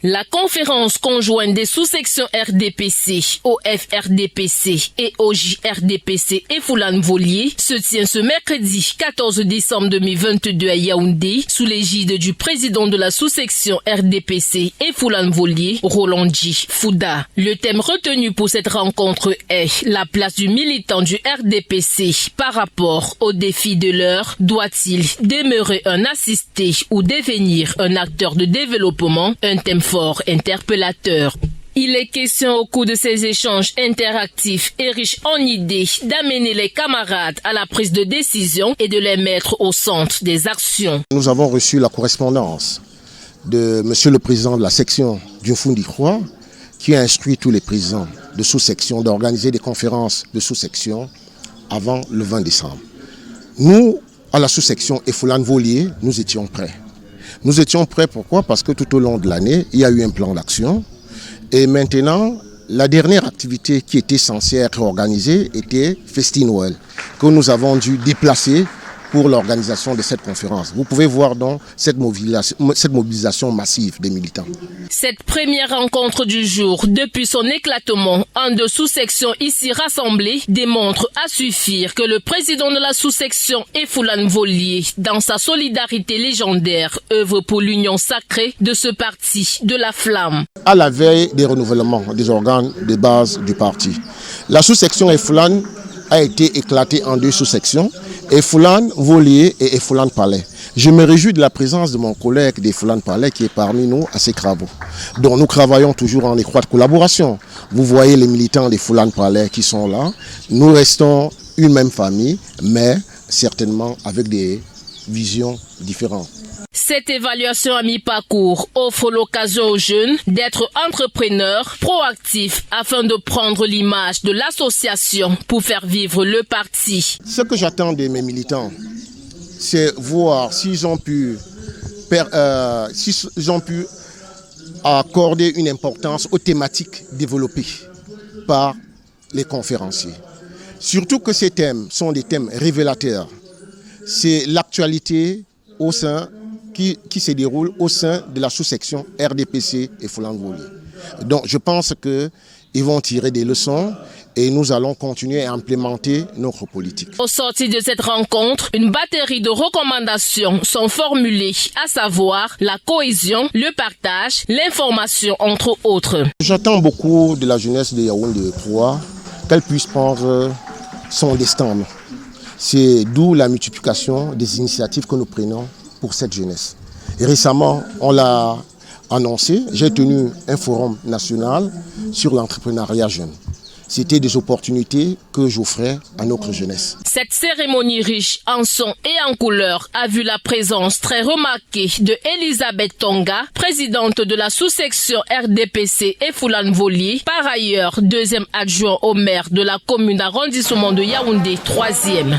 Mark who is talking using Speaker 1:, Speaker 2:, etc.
Speaker 1: La conférence conjointe des sous-sections RDPC, OFRDPC et OJRDPC et Foulane-Volier se tient ce mercredi 14 décembre 2022 à Yaoundé sous l'égide du président de la sous-section RDPC et Foulane-Volier, Rolandji Fouda. Le thème retenu pour cette rencontre est la place du militant du RDPC par rapport aux défis de l'heure. Doit-il demeurer un assisté ou devenir un acteur de développement? Un thème fort interpellateur. Il est question au cours de ces échanges interactifs et riches en idées d'amener les camarades à la prise de décision et de les mettre au centre des actions.
Speaker 2: Nous avons reçu la correspondance de Monsieur le Président de la section du Fondi-Croix qui a instruit tous les présidents de sous-section d'organiser des conférences de sous-section avant le 20 décembre. Nous, à la sous-section et Foulane-Volier, nous étions prêts. Nous étions prêts, pourquoi? Parce que tout au long de l'année, il y a eu un plan d'action. Et maintenant, la dernière activité qui était censée être organisée était Festi-Noël, que nous avons dû déplacer pour l'organisation de cette conférence. Vous pouvez voir donc cette mobilisation massive des militants.
Speaker 1: Cette première rencontre du jour, depuis son éclatement en deux sous-sections ici rassemblées, démontre à suffire que le président de la sous-section et Foulane-Volier, dans sa solidarité légendaire, œuvre pour l'union sacrée de ce parti de la flamme.
Speaker 2: À la veille des renouvellements des organes de base du parti, la sous-section et Foulane a été éclatée en deux sous-sections, et Foulane-Volier et Foulane-Palais. Je me réjouis de la présence de mon collègue des Foulane-Palais qui est parmi nous à ces travaux. Donc nous travaillons toujours en étroite collaboration. Vous voyez les militants des Foulane-Palais qui sont là. Nous restons une même famille, mais certainement avec des visions différentes.
Speaker 1: Cette évaluation à mi-parcours offre l'occasion aux jeunes d'être entrepreneurs proactifs afin de prendre l'image de l'association pour faire vivre le parti.
Speaker 2: Ce que j'attends de mes militants, c'est voir s'ils ont pu accorder une importance aux thématiques développées par les conférenciers. Surtout que ces thèmes sont des thèmes révélateurs. C'est l'actualité au sein qui se déroule au sein de la sous-section RDPC et Foulane-Volier. Donc je pense qu'ils vont tirer des leçons et nous allons continuer à implémenter notre politique.
Speaker 1: Au sortir de cette rencontre, une batterie de recommandations sont formulées, à savoir la cohésion, le partage, l'information, entre autres.
Speaker 2: J'attends beaucoup de la jeunesse de Yaoundé 3 qu'elle puisse prendre son destin. C'est d'où la multiplication des initiatives que nous prenons pour cette jeunesse. Et récemment, on l'a annoncé, j'ai tenu un forum national sur l'entrepreneuriat jeune. C'était des opportunités que j'offrais à notre jeunesse.
Speaker 1: Cette cérémonie riche en son et en couleurs a vu la présence très remarquée de Elisabeth Tonga, présidente de la sous-section RDPC et Foulane-Volier, par ailleurs deuxième adjoint au maire de la commune d'arrondissement de Yaoundé, 3e.